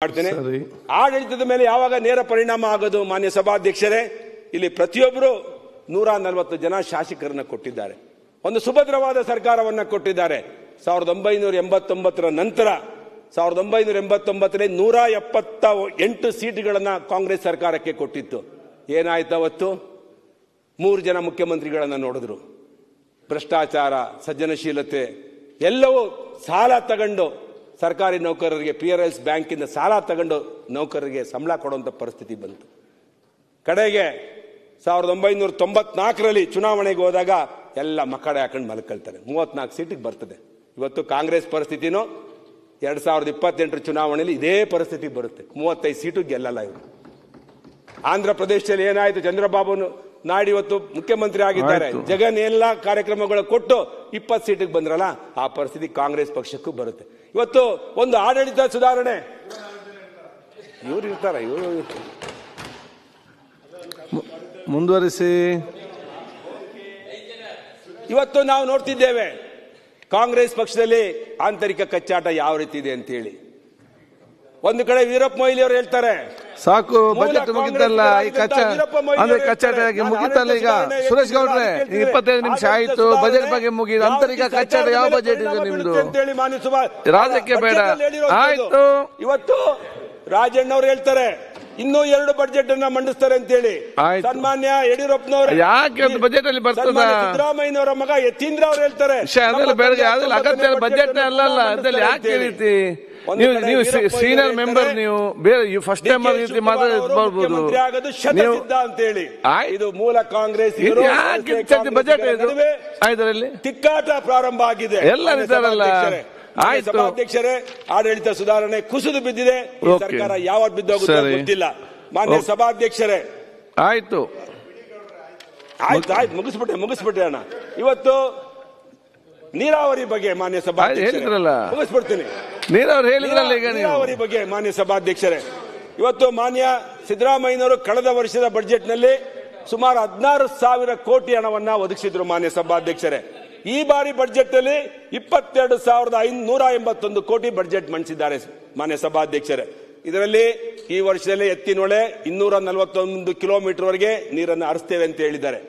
ಮಾಡ್ತೇನೆ. ಆಡಳಿತದ ಮೇಲೆ ಯಾವಾಗ ನೇರ ಪರಿಣಾಮ ಆಗೋದು ಮಾನ್ಯ ಸಭಾಧ್ಯಕ್ಷರೇ, ಇಲ್ಲಿ ಪ್ರತಿಯೊಬ್ಬರು 140 ಜನ ಶಾಸಕರನ್ನ ಕೊಟ್ಟಿದ್ದಾರೆ. ಒಂದು ಸುಭದ್ರವಾದ ಸರ್ಕಾರವನ್ನ ಕೊಟ್ಟಿದ್ದಾರೆ. 1989 ನಂತರ 1989 178 ಸೀಟುಗಳನ್ನ ಕಾಂಗ್ರೆಸ್ ಸರ್ಕಾರಕ್ಕೆ ಕೊಟ್ಟಿತ್ತು. ಏನಾಯ್ತು ಅವತ್ತು? 3 ಜನ ಮುಖ್ಯಮಂತ್ರಿಗಳನ್ನ ನೋಡಿದ್ರು. ಭ್ರಷ್ಟಾಚಾರ, ಸಜ್ಜನಶೀಲತೆ ಎಲ್ಲವೂ ಸಾಲ ತಗೊಂಡು ಸರ್ಕಾರಿ ನೌಕರರಿಗೆ PRS ಬ್ಯಾಂಕಿಂದ ಸಾಲ ತಗೊಂಡು ನೌಕರರಿಗೆ ಸಂಬಳ ಕೊಡುವಂತ ಪರಿಸ್ಥಿತಿ ಬಂತು. ಕಡೆಗೆ 1994ರಲ್ಲಿ ಚುನಾವಣೆಗೆ ಹೋದಾಗ ಎಲ್ಲ ಮಕ್ಕಡೆ ಹಾಕೊಂಡು ಮಲ್ಕೊಳ್ತಾರೆ. 34 ಸೀಟಿಗೆ ಬರ್ತದೆ. ಇವತ್ತು ಕಾಂಗ್ರೆಸ್ ಪರಿಸ್ಥಿತಿನೂ 2028 ಚುನಾವಣೆಯಲ್ಲಿ ಇದೇ ಪರಿಸ್ಥಿತಿ ಬರುತ್ತೆ. 35 ಸೀಟು ಗೆಲ್ಲಲ್ಲ ಇವರು. ಆಂಧ್ರ ಪ್ರದೇಶದಲ್ಲಿ ಏನಾಯ್ತು? ಚಂದ್ರಬಾಬು ನಾಯ್ಡು ಇವತ್ತು ಮುಖ್ಯಮಂತ್ರಿ ಆಗಿದ್ದಾರೆ. ಜಗನ್ ಎಲ್ಲ ಕಾರ್ಯಕ್ರಮಗಳು ಕೊಟ್ಟು 20 ಸೀಟಿಗೆ ಬಂದ್ರಲ್ಲ, ಆ ಪರಿಸ್ಥಿತಿ ಕಾಂಗ್ರೆಸ್ ಪಕ್ಷಕ್ಕೂ ಬರುತ್ತೆ. ಇವತ್ತು ಒಂದು ಆಡಳಿತ ಸುಧಾರಣೆ ಇವರು ಇರ್ತಾರೆ. ಇವರು ಮುಂದುವರಿಸಿ. ಇವತ್ತು ನಾವು ನೋಡ್ತಿದ್ದೇವೆ ಕಾಂಗ್ರೆಸ್ ಪಕ್ಷದಲ್ಲಿ ಆಂತರಿಕ ಕಚ್ಚಾಟ ಯಾವ ರೀತಿ ಇದೆ ಅಂತ ಹೇಳಿ. ಒಂದು ಕಡೆ ವೀರಪ್ಪ ಮೊಯ್ಲಿ ಅವರು ಹೇಳ್ತಾರೆ ಸಾಕು, ಬಜೆಟ್ ಮುಗಿತಲ್ಲ, ಈ ಕಚ್ಚಾಟ ಮುಗಿತಲ್ಲ. ಈಗ ಸುರೇಶ್ ಗೌಡ್ರೆ 25 ನಿಮಿಷ ಆಯ್ತು, ಬಜೆಟ್ ಬಗ್ಗೆ ಮುಗಿದ ಆಂತರಿಕ ಕಚ್ಚಾಟ ಯಾವ ಬಜೆಟ್ ಇದೆ ನಿಮ್ದು? ರಾಜ್ಯಕ್ಕೆ ಬೇಡ ಆಯ್ತು. ಇವತ್ತು ರಾಜಣ್ಣ ಅವರು ಹೇಳ್ತಾರೆ ಇನ್ನೂ 2 ಬಜೆಟ್ ಅನ್ನ ಮಂಡಿಸ್ತಾರೆ ಅಂತ ಹೇಳಿ. ಸನ್ಮಾನ್ಯ ಯಡಿಯೂರಪ್ಪನವರು ಯಾಕೆ ಬಜೆಟ್ ಅಲ್ಲಿ ಬರ್ತದ? ಸಿದ್ದರಾಮಯ್ಯನವರ ಮಗ ಯತೀಂದ್ರ ಅವರು ಹೇಳ್ತಾರೆ ಅಗತ್ಯ ಬಜೆಟ್ ಅಲ್ಲ. ಅದ್ರಲ್ಲಿ ಯಾಕೆ ರೀತಿ ನೀವು ಸೀನಿಯರ್ ಮೆಂಬರ್, ನೀವು ಬೇರೆ ಫಸ್ಟ್ ಟೈಮ್ ಮಾತಾಡಬಹುದು ಅಂತ ಹೇಳಿ. ಇದು ಮೂಲ ಕಾಂಗ್ರೆಸ್ ಬಜೆಟ್ ಇದರಲ್ಲಿ ತಿಕ್ಕಾಟ ಪ್ರಾರಂಭ ಆಗಿದೆ. ಎಲ್ಲ ಇದ್ದಾರಲ್ಲ. ಸಭಾಧ್ಯಕ್ಷರೇ, ಆಡಳಿತ ಸುಧಾರಣೆ ಕುಸಿದು ಬಿದ್ದಿದೆ. ಸರ್ಕಾರ ಯಾವತ್ತು ಬಿದ್ದೋಗುತ್ತೆ ಗೊತ್ತಿಲ್ಲ. ಮಾನ್ಯ ಸಭಾಧ್ಯಕ್ಷರೇ, ಆಯ್ತು ಮುಗಿಸ್ಬಿಟ್ಟೆ ಅಣ್ಣ. ಇವತ್ತು ನೀರಾವರಿ ಬಗ್ಗೆ ಮಾನ್ಯ ಸಭಾಧ್ಯಕ್ಷರೇ ಮುಗಿಸ್ಬಿಡ್ತೀನಿ. ನೀರಾವರಿ ಬಗ್ಗೆ ಮಾನ್ಯ ಸಭಾಧ್ಯಕ್ಷರೇ, ಇವತ್ತು ಮಾನ್ಯ ಸಿದ್ದರಾಮಯ್ಯನವರು ಕಳೆದ ವರ್ಷದ ಬಜೆಟ್ ನಲ್ಲಿ ಸುಮಾರು 16,000 ಕೋಟಿ ಹಣವನ್ನ ಒದಗಿಸಿದ್ರು ಮಾನ್ಯ ಸಭಾಧ್ಯಕ್ಷರೇ. ಈ ಬಾರಿ ಬಜೆಟ್ ಅಲ್ಲಿ 22,581 ಕೋಟಿ ಬಜೆಟ್ ಮಂಡಿಸಿದ್ದಾರೆ ಮಾನ್ಯ ಸಭಾಧ್ಯಕ್ಷರೇ. ಇದರಲ್ಲಿ ಈ ವರ್ಷದಲ್ಲಿ ಎತ್ತಿನೊಳೆ 241 ಕಿಲೋಮೀಟರ್ ವರೆಗೆ ನೀರನ್ನು ಹರಿಸ್ತೇವೆ ಅಂತ ಹೇಳಿದ್ದಾರೆ.